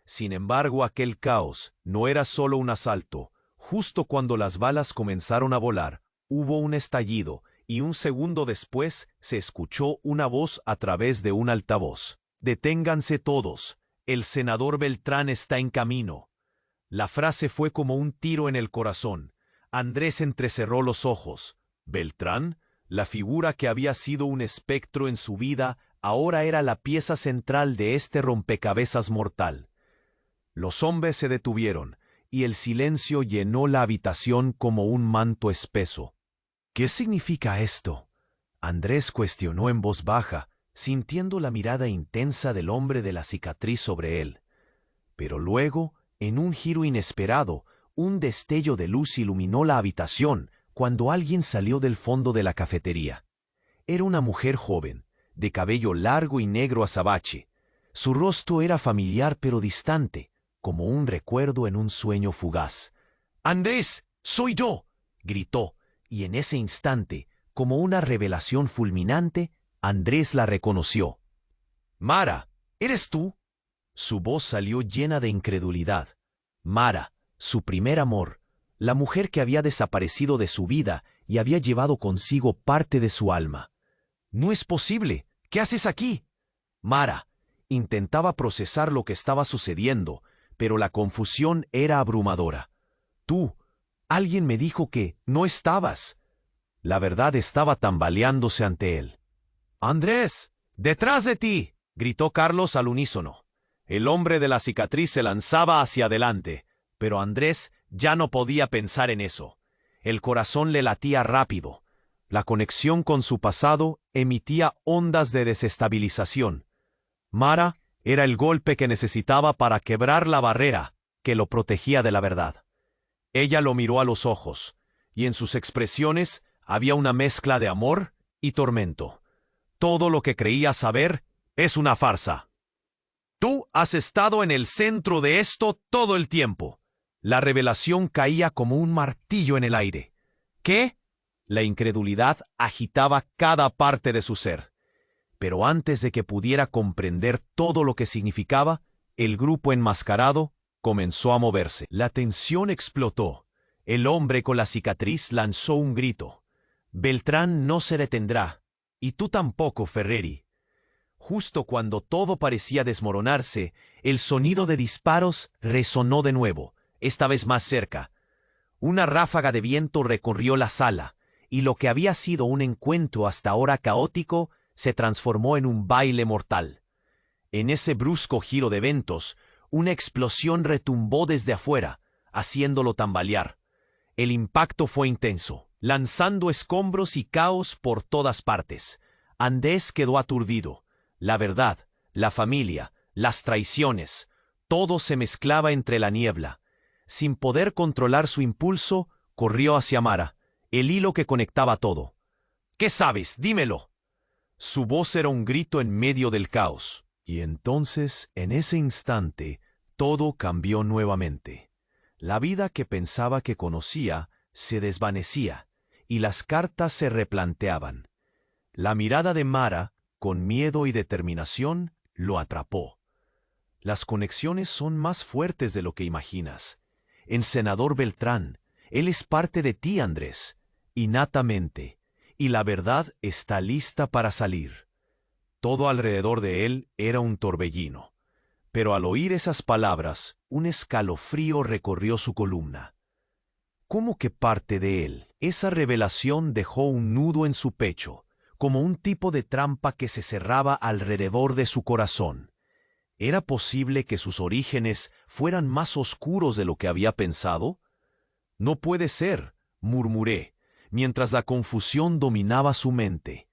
Sin embargo, aquel caos no era solo un asalto. Justo cuando las balas comenzaron a volar, hubo un estallido, y un segundo después se escuchó una voz a través de un altavoz. «Deténganse todos. El senador Beltrán está en camino». La frase fue como un tiro en el corazón. Andrés entrecerró los ojos. ¿Beltrán? La figura que había sido un espectro en su vida, ahora era la pieza central de este rompecabezas mortal. Los hombres se detuvieron, y el silencio llenó la habitación como un manto espeso. «¿Qué significa esto?», Andrés cuestionó en voz baja, sintiendo la mirada intensa del hombre de la cicatriz sobre él. Pero luego, en un giro inesperado, un destello de luz iluminó la habitación cuando alguien salió del fondo de la cafetería. Era una mujer joven, de cabello largo y negro azabache. Su rostro era familiar pero distante, como un recuerdo en un sueño fugaz. «¡Andrés, soy yo!», gritó, y en ese instante, como una revelación fulminante, Andrés la reconoció. «Mara, ¿eres tú?». Su voz salió llena de incredulidad. Mara, su primer amor, la mujer que había desaparecido de su vida y había llevado consigo parte de su alma. «No es posible. ¿Qué haces aquí?». Mara intentaba procesar lo que estaba sucediendo, pero la confusión era abrumadora. «Tú, alguien me dijo que no estabas». La verdad estaba tambaleándose ante él. «¡Andrés! ¡Detrás de ti!», gritó Carlos al unísono. El hombre de la cicatriz se lanzaba hacia adelante, pero Andrés ya no podía pensar en eso. El corazón le latía rápido. La conexión con su pasado emitía ondas de desestabilización. Mara era el golpe que necesitaba para quebrar la barrera que lo protegía de la verdad. Ella lo miró a los ojos, y en sus expresiones había una mezcla de amor y tormento. Todo lo que creía saber es una farsa. Tú has estado en el centro de esto todo el tiempo. La revelación caía como un martillo en el aire. ¿Qué? La incredulidad agitaba cada parte de su ser. Pero antes de que pudiera comprender todo lo que significaba, el grupo enmascarado comenzó a moverse. La tensión explotó. El hombre con la cicatriz lanzó un grito. Beltrán no se detendrá. Y tú tampoco, Ferreri. Justo cuando todo parecía desmoronarse, el sonido de disparos resonó de nuevo, esta vez más cerca. Una ráfaga de viento recorrió la sala, y lo que había sido un encuentro hasta ahora caótico se transformó en un baile mortal. En ese brusco giro de eventos, una explosión retumbó desde afuera, haciéndolo tambalear. El impacto fue intenso, lanzando escombros y caos por todas partes. Andrés quedó aturdido. La verdad, la familia, las traiciones, todo se mezclaba entre la niebla. Sin poder controlar su impulso, corrió hacia Mara, el hilo que conectaba todo. ¿Qué sabes? Dímelo. Su voz era un grito en medio del caos. Y entonces, en ese instante, todo cambió nuevamente. La vida que pensaba que conocía se desvanecía, y las cartas se replanteaban. La mirada de Mara, con miedo y determinación, lo atrapó. Las conexiones son más fuertes de lo que imaginas. En Senador Beltrán, él es parte de ti, Andrés, innatamente, y la verdad está lista para salir. Todo alrededor de él era un torbellino, pero al oír esas palabras, un escalofrío recorrió su columna. ¿Cómo que parte de él? Esa revelación dejó un nudo en su pecho, como un tipo de trampa que se cerraba alrededor de su corazón. ¿Era posible que sus orígenes fueran más oscuros de lo que había pensado? No puede ser, murmuré, mientras la confusión dominaba su mente.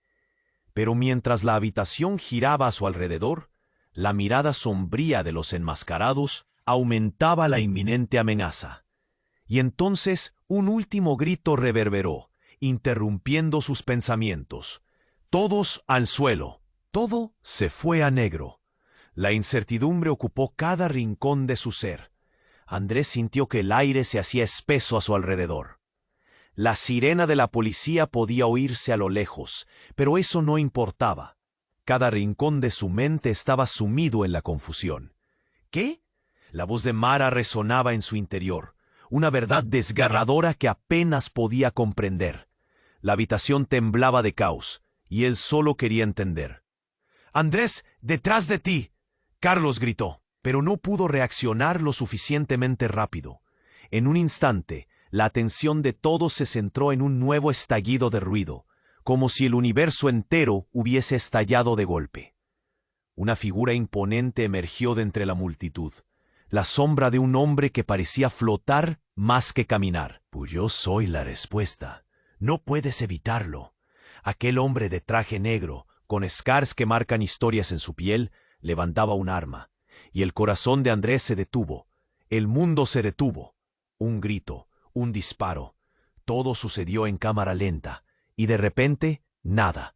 Pero mientras la habitación giraba a su alrededor, la mirada sombría de los enmascarados aumentaba la inminente amenaza. Y entonces un último grito reverberó, interrumpiendo sus pensamientos. Todos al suelo. Todo se fue a negro. La incertidumbre ocupó cada rincón de su ser. Andrés sintió que el aire se hacía espeso a su alrededor. La sirena de la policía podía oírse a lo lejos, pero eso no importaba. Cada rincón de su mente estaba sumido en la confusión. ¿Qué? La voz de Mara resonaba en su interior, una verdad desgarradora que apenas podía comprender. La habitación temblaba de caos, y él solo quería entender. «¡Andrés, detrás de ti!», Carlos gritó, pero no pudo reaccionar lo suficientemente rápido. En un instante, la atención de todos se centró en un nuevo estallido de ruido, como si el universo entero hubiese estallado de golpe. Una figura imponente emergió de entre la multitud, la sombra de un hombre que parecía flotar más que caminar. «Pues yo soy la respuesta. No puedes evitarlo». Aquel hombre de traje negro, con scars que marcan historias en su piel, levantaba un arma, y el corazón de Andrés se detuvo. El mundo se detuvo. Un grito, un disparo. Todo sucedió en cámara lenta, y de repente, nada.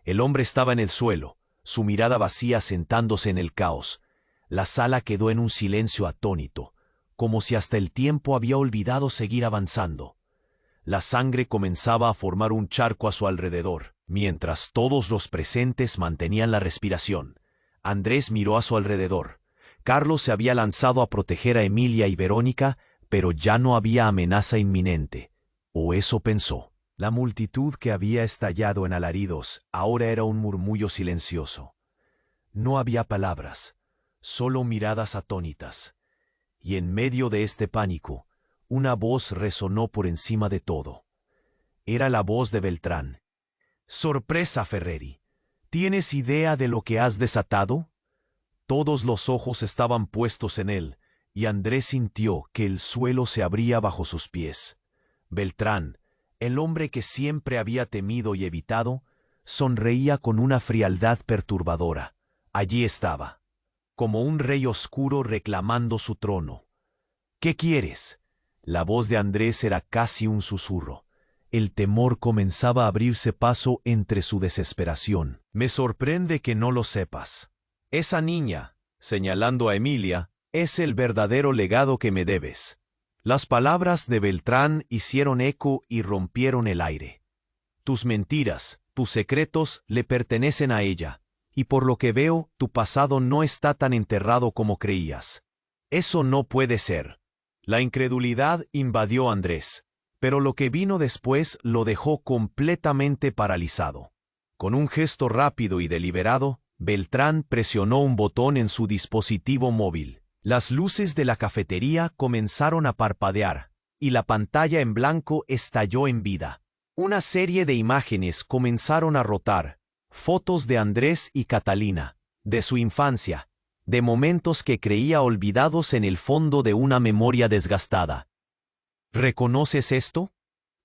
El hombre estaba en el suelo, su mirada vacía sentándose en el caos. La sala quedó en un silencio atónito, como si hasta el tiempo había olvidado seguir avanzando. La sangre comenzaba a formar un charco a su alrededor, mientras todos los presentes mantenían la respiración. Andrés miró a su alrededor. Carlos se había lanzado a proteger a Emilia y Verónica, pero ya no había amenaza inminente. O eso pensó. La multitud que había estallado en alaridos ahora era un murmullo silencioso. No había palabras, solo miradas atónitas. Y en medio de este pánico, una voz resonó por encima de todo. Era la voz de Beltrán. «Sorpresa, Ferreri. ¿Tienes idea de lo que has desatado?» Todos los ojos estaban puestos en él, y Andrés sintió que el suelo se abría bajo sus pies. Beltrán, el hombre que siempre había temido y evitado, sonreía con una frialdad perturbadora. Allí estaba, como un rey oscuro reclamando su trono. ¿Qué quieres? La voz de Andrés era casi un susurro. El temor comenzaba a abrirse paso entre su desesperación. Me sorprende que no lo sepas. Esa niña, señalando a Emilia, es el verdadero legado que me debes. Las palabras de Beltrán hicieron eco y rompieron el aire. Tus mentiras, tus secretos le pertenecen a ella, y por lo que veo, tu pasado no está tan enterrado como creías. Eso no puede ser. La incredulidad invadió a Andrés, pero lo que vino después lo dejó completamente paralizado. Con un gesto rápido y deliberado, Beltrán presionó un botón en su dispositivo móvil. Las luces de la cafetería comenzaron a parpadear, y la pantalla en blanco estalló en vida. Una serie de imágenes comenzaron a rotar, fotos de Andrés y Catalina, de su infancia, de momentos que creía olvidados en el fondo de una memoria desgastada. ¿Reconoces esto?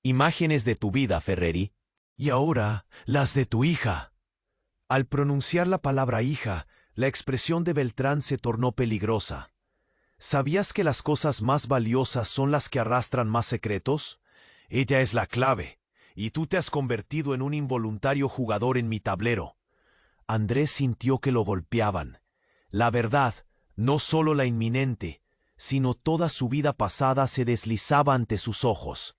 Imágenes de tu vida, Ferreri. Y ahora, las de tu hija. Al pronunciar la palabra hija, la expresión de Beltrán se tornó peligrosa. ¿Sabías que las cosas más valiosas son las que arrastran más secretos? Ella es la clave, y tú te has convertido en un involuntario jugador en mi tablero. Andrés sintió que lo golpeaban. La verdad, no solo la inminente, sino toda su vida pasada se deslizaba ante sus ojos.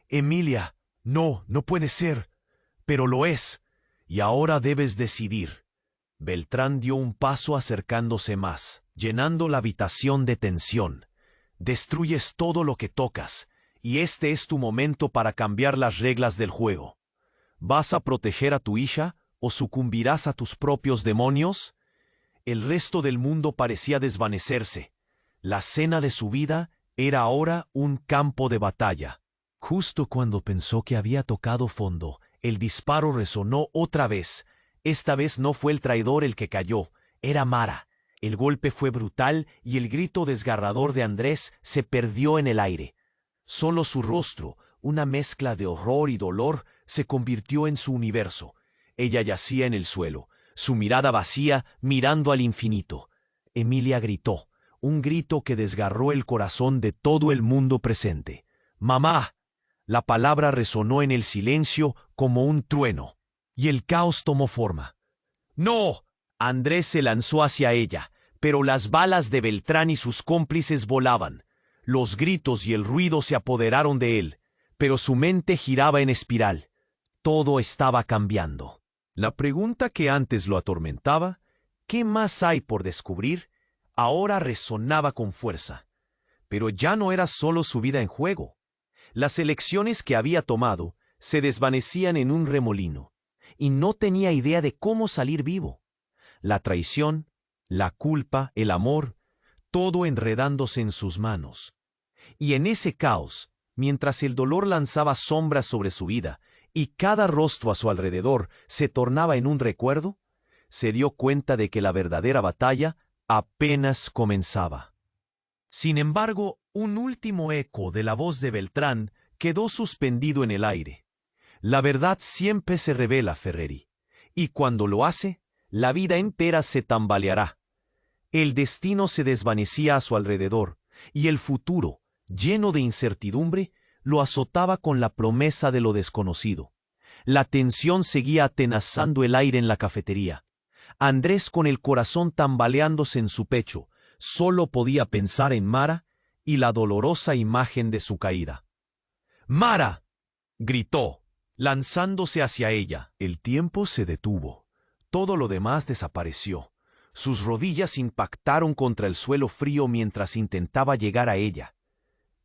Emilia, no puede ser, pero lo es, y ahora debes decidir. Beltrán dio un paso acercándose más, llenando la habitación de tensión. Destruyes todo lo que tocas, y este es tu momento para cambiar las reglas del juego. ¿Vas a proteger a tu hija o sucumbirás a tus propios demonios? El resto del mundo parecía desvanecerse. La cena de su vida era ahora un campo de batalla. Justo cuando pensó que había tocado fondo, el disparo resonó otra vez. Esta vez no fue el traidor el que cayó, era Mara. El golpe fue brutal y el grito desgarrador de Andrés se perdió en el aire. Solo su rostro, una mezcla de horror y dolor, se convirtió en su universo. Ella yacía en el suelo, su mirada vacía mirando al infinito. Emilia gritó, un grito que desgarró el corazón de todo el mundo presente. ¡Mamá! La palabra resonó en el silencio como un trueno, y el caos tomó forma. ¡No! Andrés se lanzó hacia ella, pero las balas de Beltrán y sus cómplices volaban. Los gritos y el ruido se apoderaron de él, pero su mente giraba en espiral. Todo estaba cambiando. La pregunta que antes lo atormentaba, ¿qué más hay por descubrir?, ahora resonaba con fuerza. Pero ya no era solo su vida en juego. Las elecciones que había tomado se desvanecían en un remolino, y no tenía idea de cómo salir vivo. La traición, la culpa, el amor, todo enredándose en sus manos. Y en ese caos, mientras el dolor lanzaba sombras sobre su vida y cada rostro a su alrededor se tornaba en un recuerdo, se dio cuenta de que la verdadera batalla apenas comenzaba. Sin embargo, un último eco de la voz de Beltrán quedó suspendido en el aire. La verdad siempre se revela, Ferreri, y cuando lo hace, la vida entera se tambaleará. El destino se desvanecía a su alrededor, y el futuro, lleno de incertidumbre, lo azotaba con la promesa de lo desconocido. La tensión seguía atenazando el aire en la cafetería. Andrés, con el corazón tambaleándose en su pecho, solo podía pensar en Mara y la dolorosa imagen de su caída. ¡Mara!, gritó, lanzándose hacia ella. El tiempo se detuvo. Todo lo demás desapareció. Sus rodillas impactaron contra el suelo frío mientras intentaba llegar a ella.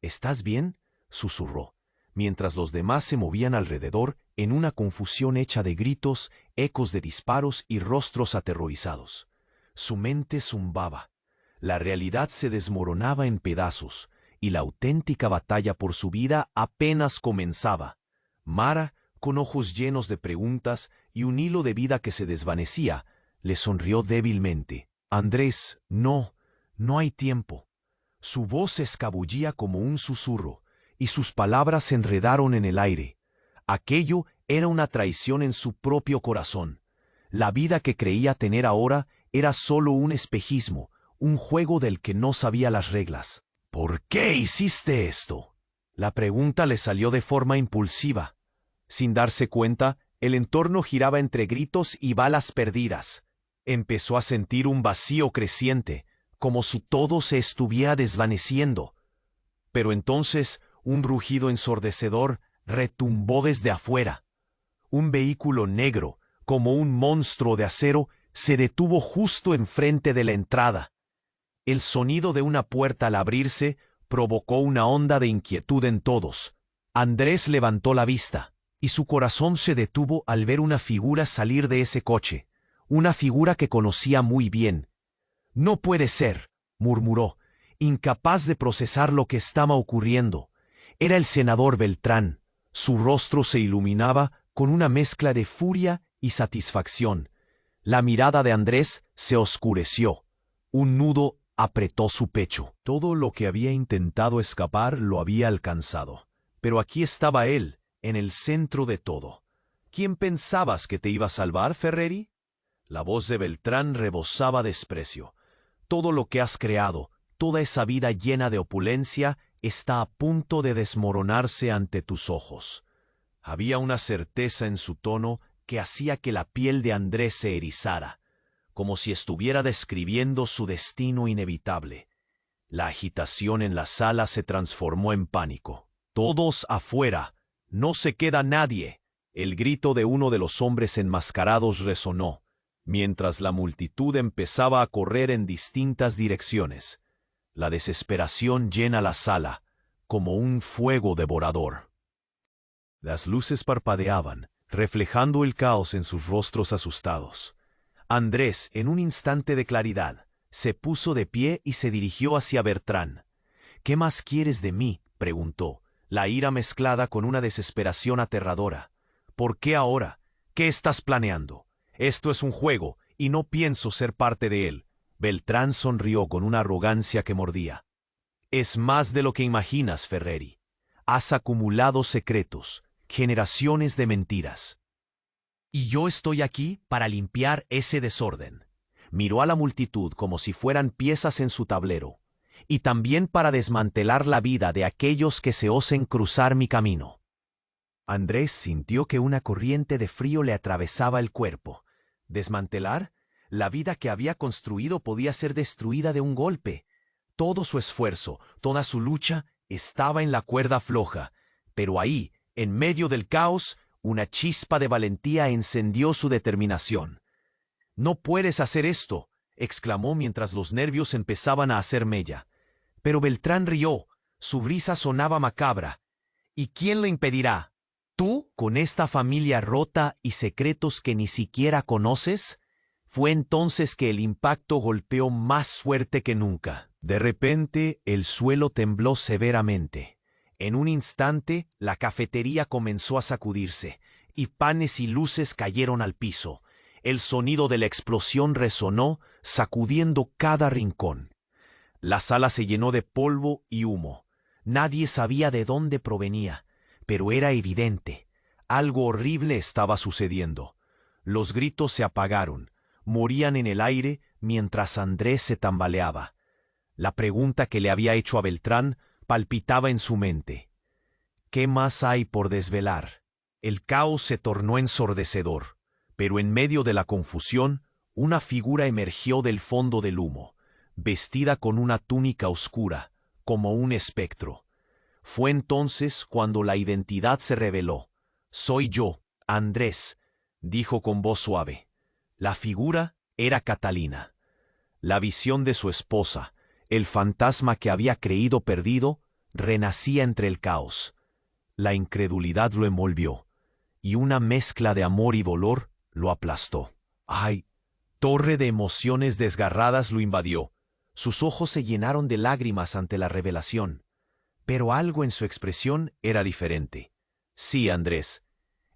¿Estás bien?, susurró, mientras los demás se movían alrededor en una confusión hecha de gritos, ecos de disparos y rostros aterrorizados. Su mente zumbaba. La realidad se desmoronaba en pedazos, y la auténtica batalla por su vida apenas comenzaba. Mara, con ojos llenos de preguntas y un hilo de vida que se desvanecía, le sonrió débilmente. Andrés, no hay tiempo. Su voz se escabullía como un susurro, y sus palabras se enredaron en el aire. Aquello era una traición en su propio corazón. La vida que creía tener ahora era solo un espejismo, un juego del que no sabía las reglas. ¿Por qué hiciste esto? La pregunta le salió de forma impulsiva. Sin darse cuenta, el entorno giraba entre gritos y balas perdidas. Empezó a sentir un vacío creciente, como si todo se estuviera desvaneciendo. Pero entonces un rugido ensordecedor retumbó desde afuera. Un vehículo negro, como un monstruo de acero, se detuvo justo enfrente de la entrada. El sonido de una puerta al abrirse provocó una onda de inquietud en todos. Andrés levantó la vista, y su corazón se detuvo al ver una figura salir de ese coche, una figura que conocía muy bien. «No puede ser», murmuró, incapaz de procesar lo que estaba ocurriendo. Era el senador Beltrán. Su rostro se iluminaba con una mezcla de furia y satisfacción. La mirada de Andrés se oscureció. Un nudo apretó su pecho. Todo lo que había intentado escapar lo había alcanzado. Pero aquí estaba él, en el centro de todo. ¿Quién pensabas que te iba a salvar, Ferreri? La voz de Beltrán rebosaba desprecio. Todo lo que has creado, toda esa vida llena de opulencia, está a punto de desmoronarse ante tus ojos. Había una certeza en su tono que hacía que la piel de Andrés se erizara, como si estuviera describiendo su destino inevitable. La agitación en la sala se transformó en pánico. «Todos afuera, no se queda nadie», el grito de uno de los hombres enmascarados resonó, mientras la multitud empezaba a correr en distintas direcciones. La desesperación llena la sala, como un fuego devorador. Las luces parpadeaban, reflejando el caos en sus rostros asustados. Andrés, en un instante de claridad, se puso de pie y se dirigió hacia Beltrán. «¿Qué más quieres de mí?», preguntó, la ira mezclada con una desesperación aterradora. «¿Por qué ahora? ¿Qué estás planeando? Esto es un juego, y no pienso ser parte de él». Beltrán sonrió con una arrogancia que mordía. «Es más de lo que imaginas, Ferreri. Has acumulado secretos, generaciones de mentiras. Y yo estoy aquí para limpiar ese desorden». Miró a la multitud como si fueran piezas en su tablero, y también para desmantelar la vida de aquellos que se osen cruzar mi camino. Andrés sintió que una corriente de frío le atravesaba el cuerpo. ¿Desmantelar? La vida que había construido podía ser destruida de un golpe. Todo su esfuerzo, toda su lucha, estaba en la cuerda floja. Pero ahí, en medio del caos, una chispa de valentía encendió su determinación. «No puedes hacer esto», exclamó mientras los nervios empezaban a hacer mella. Pero Beltrán rió. Su risa sonaba macabra. «¿Y quién lo impedirá? ¿Tú, con esta familia rota y secretos que ni siquiera conoces?» Fue entonces que el impacto golpeó más fuerte que nunca. De repente, el suelo tembló severamente. En un instante, la cafetería comenzó a sacudirse, y panes y luces cayeron al piso. El sonido de la explosión resonó, sacudiendo cada rincón. La sala se llenó de polvo y humo. Nadie sabía de dónde provenía, pero era evidente. Algo horrible estaba sucediendo. Los gritos se apagaron. Morían en el aire mientras Andrés se tambaleaba. La pregunta que le había hecho a Beltrán palpitaba en su mente. ¿Qué más hay por desvelar? El caos se tornó ensordecedor, pero en medio de la confusión, una figura emergió del fondo del humo, vestida con una túnica oscura, como un espectro. Fue entonces cuando la identidad se reveló. «Soy yo, Andrés», dijo con voz suave. La figura era Catalina. La visión de su esposa, el fantasma que había creído perdido, renacía entre el caos. La incredulidad lo envolvió, y una mezcla de amor y dolor lo aplastó. ¡Ay! Torre de emociones desgarradas lo invadió. Sus ojos se llenaron de lágrimas ante la revelación. Pero algo en su expresión era diferente. «Sí, Andrés,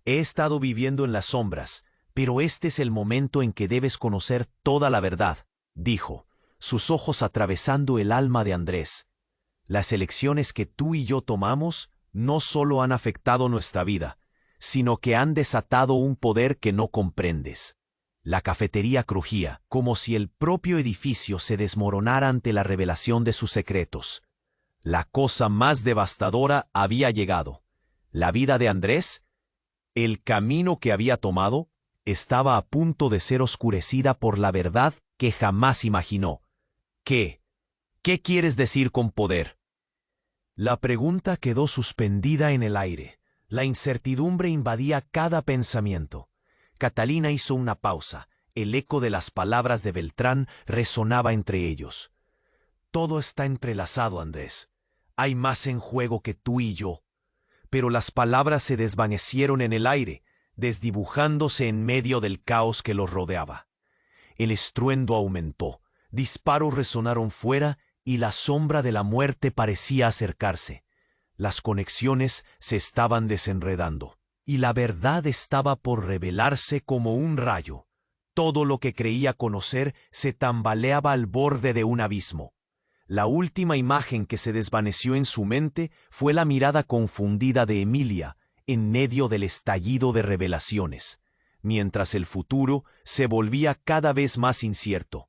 he estado viviendo en las sombras, pero este es el momento en que debes conocer toda la verdad», dijo, sus ojos atravesando el alma de Andrés. «Las elecciones que tú y yo tomamos no solo han afectado nuestra vida, sino que han desatado un poder que no comprendes». La cafetería crujía, como si el propio edificio se desmoronara ante la revelación de sus secretos. La cosa más devastadora había llegado. La vida de Andrés, el camino que había tomado, estaba a punto de ser oscurecida por la verdad que jamás imaginó. ¿Qué? ¿Qué quieres decir con poder? La pregunta quedó suspendida en el aire. La incertidumbre invadía cada pensamiento. Catalina hizo una pausa. El eco de las palabras de Beltrán resonaba entre ellos. Todo está entrelazado, Andrés. Hay más en juego que tú y yo. Pero las palabras se desvanecieron en el aire, desdibujándose en medio del caos que los rodeaba. El estruendo aumentó, disparos resonaron fuera y la sombra de la muerte parecía acercarse. Las conexiones se estaban desenredando, y la verdad estaba por revelarse como un rayo. Todo lo que creía conocer se tambaleaba al borde de un abismo. La última imagen que se desvaneció en su mente fue la mirada confundida de Emilia en medio del estallido de revelaciones, mientras el futuro se volvía cada vez más incierto.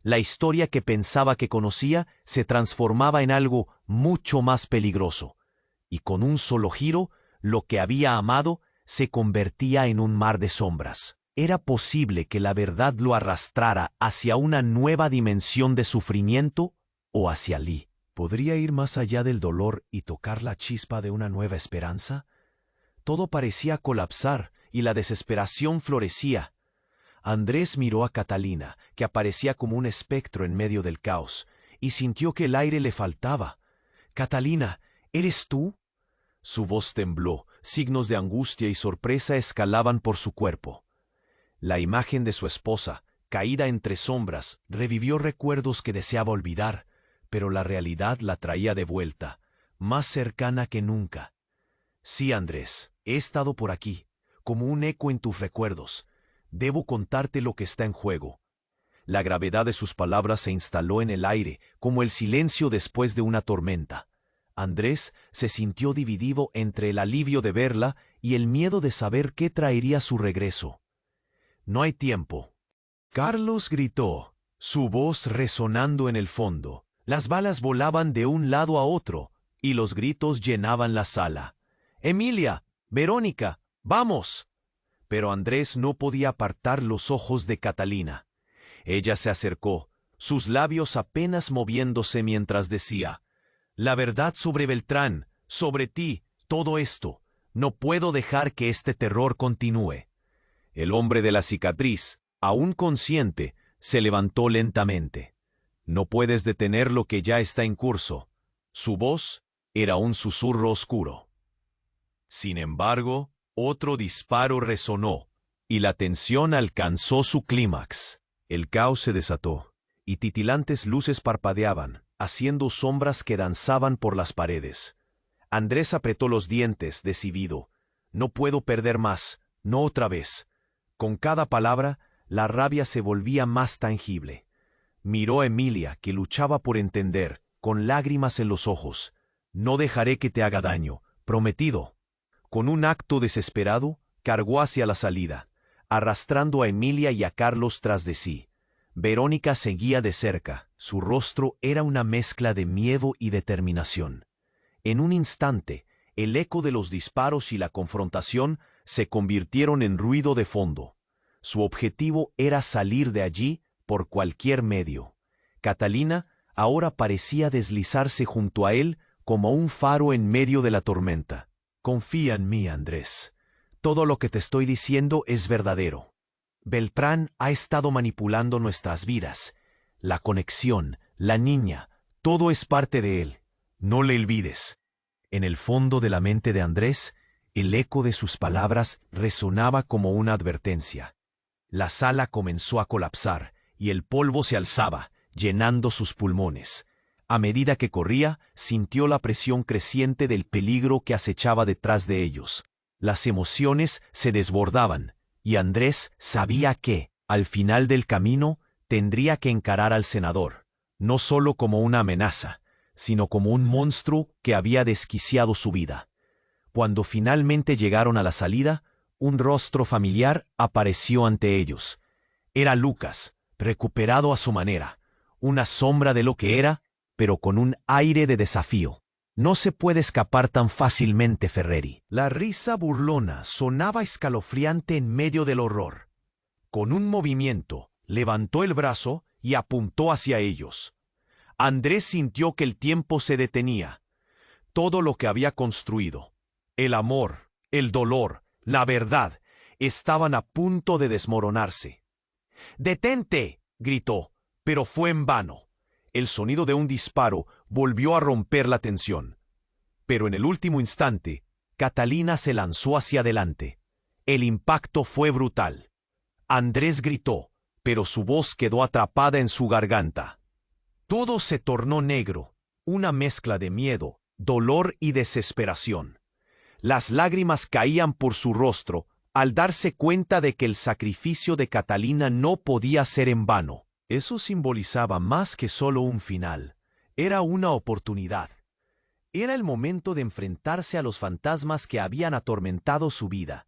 La historia que pensaba que conocía se transformaba en algo mucho más peligroso, y con un solo giro, lo que había amado se convertía en un mar de sombras. Era posible que la verdad lo arrastrara hacia una nueva dimensión de sufrimiento o hacia Lee. ¿Podría ir más allá del dolor y tocar la chispa de una nueva esperanza? Todo parecía colapsar y la desesperación florecía. Andrés miró a Catalina, que aparecía como un espectro en medio del caos, y sintió que el aire le faltaba. «Catalina, ¿eres tú?» Su voz tembló, signos de angustia y sorpresa escalaban por su cuerpo. La imagen de su esposa, caída entre sombras, revivió recuerdos que deseaba olvidar, pero la realidad la traía de vuelta, más cercana que nunca. «Sí, Andrés, he estado por aquí, como un eco en tus recuerdos. Debo contarte lo que está en juego». La gravedad de sus palabras se instaló en el aire, como el silencio después de una tormenta. Andrés se sintió dividido entre el alivio de verla y el miedo de saber qué traería su regreso. «No hay tiempo». Carlos gritó, su voz resonando en el fondo. Las balas volaban de un lado a otro, y los gritos llenaban la sala. «Emilia, Verónica, vamos». Pero Andrés no podía apartar los ojos de Catalina. Ella se acercó, sus labios apenas moviéndose mientras decía: «La verdad sobre Beltrán, sobre ti, todo esto. No puedo dejar que este terror continúe». El hombre de la cicatriz, aún consciente, se levantó lentamente. «No puedes detener lo que ya está en curso». Su voz era un susurro oscuro. Sin embargo, otro disparo resonó, y la tensión alcanzó su clímax. El caos se desató, y titilantes luces parpadeaban, haciendo sombras que danzaban por las paredes. Andrés apretó los dientes, decidido. «No puedo perder más, no otra vez». Con cada palabra, la rabia se volvía más tangible. Miró a Emilia, que luchaba por entender, con lágrimas en los ojos. «No dejaré que te haga daño, prometido». Con un acto desesperado, cargó hacia la salida, arrastrando a Emilia y a Carlos tras de sí. Verónica seguía de cerca. Su rostro era una mezcla de miedo y determinación. En un instante, el eco de los disparos y la confrontación se convirtieron en ruido de fondo. Su objetivo era salir de allí por cualquier medio. Catalina ahora parecía deslizarse junto a él como un faro en medio de la tormenta. «Confía en mí, Andrés. Todo lo que te estoy diciendo es verdadero. Beltrán ha estado manipulando nuestras vidas. La conexión, la niña, todo es parte de él. No le olvides». En el fondo de la mente de Andrés, el eco de sus palabras resonaba como una advertencia. La sala comenzó a colapsar y el polvo se alzaba, llenando sus pulmones. A medida que corría, sintió la presión creciente del peligro que acechaba detrás de ellos. Las emociones se desbordaban, y Andrés sabía que, al final del camino, tendría que encarar al senador, no solo como una amenaza, sino como un monstruo que había desquiciado su vida. Cuando finalmente llegaron a la salida, un rostro familiar apareció ante ellos. Era Lucas, recuperado a su manera, una sombra de lo que era, pero con un aire de desafío. No se puede escapar tan fácilmente, Ferreri. La risa burlona sonaba escalofriante en medio del horror. Con un movimiento, levantó el brazo y apuntó hacia ellos. Andrés sintió que el tiempo se detenía. Todo lo que había construido, el amor, el dolor, la verdad, estaban a punto de desmoronarse. ¡Detente!, gritó, pero fue en vano. El sonido de un disparo volvió a romper la tensión. Pero en el último instante, Catalina se lanzó hacia adelante. El impacto fue brutal. Andrés gritó, pero su voz quedó atrapada en su garganta. Todo se tornó negro, una mezcla de miedo, dolor y desesperación. Las lágrimas caían por su rostro al darse cuenta de que el sacrificio de Catalina no podía ser en vano. Eso simbolizaba más que solo un final. Era una oportunidad. Era el momento de enfrentarse a los fantasmas que habían atormentado su vida.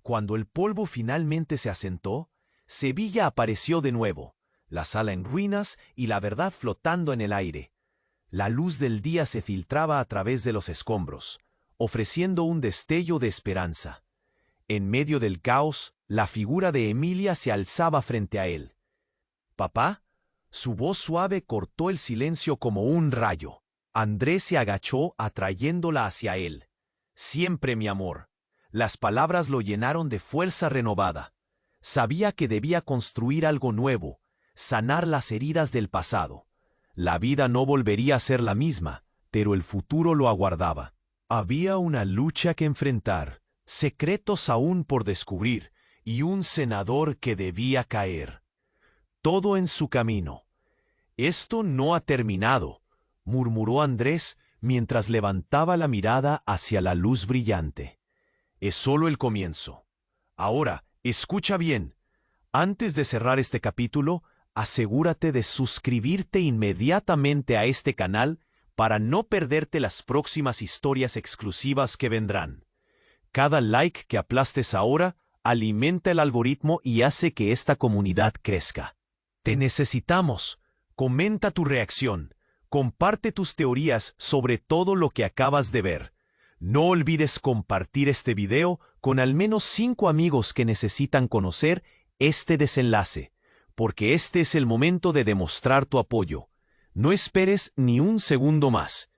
Cuando el polvo finalmente se asentó, Sevilla apareció de nuevo, la sala en ruinas y la verdad flotando en el aire. La luz del día se filtraba a través de los escombros, ofreciendo un destello de esperanza. En medio del caos, la figura de Emilia se alzaba frente a él. «¿Papá?». Su voz suave cortó el silencio como un rayo. Andrés se agachó atrayéndola hacia él. «Siempre, mi amor». Las palabras lo llenaron de fuerza renovada. Sabía que debía construir algo nuevo, sanar las heridas del pasado. La vida no volvería a ser la misma, pero el futuro lo aguardaba. Había una lucha que enfrentar, secretos aún por descubrir, y un senador que debía caer. Todo en su camino. «Esto no ha terminado», murmuró Andrés mientras levantaba la mirada hacia la luz brillante. «Es solo el comienzo. Ahora, escucha bien. Antes de cerrar este capítulo, asegúrate de suscribirte inmediatamente a este canal para no perderte las próximas historias exclusivas que vendrán. Cada like que aplastes ahora alimenta el algoritmo y hace que esta comunidad crezca. Te necesitamos. Comenta tu reacción. Comparte tus teorías sobre todo lo que acabas de ver. No olvides compartir este video con al menos 5 amigos que necesitan conocer este desenlace, porque este es el momento de demostrar tu apoyo. No esperes ni un segundo más.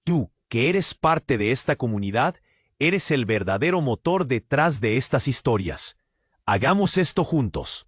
Tú, que eres parte de esta comunidad, eres el verdadero motor detrás de estas historias. Hagamos esto juntos.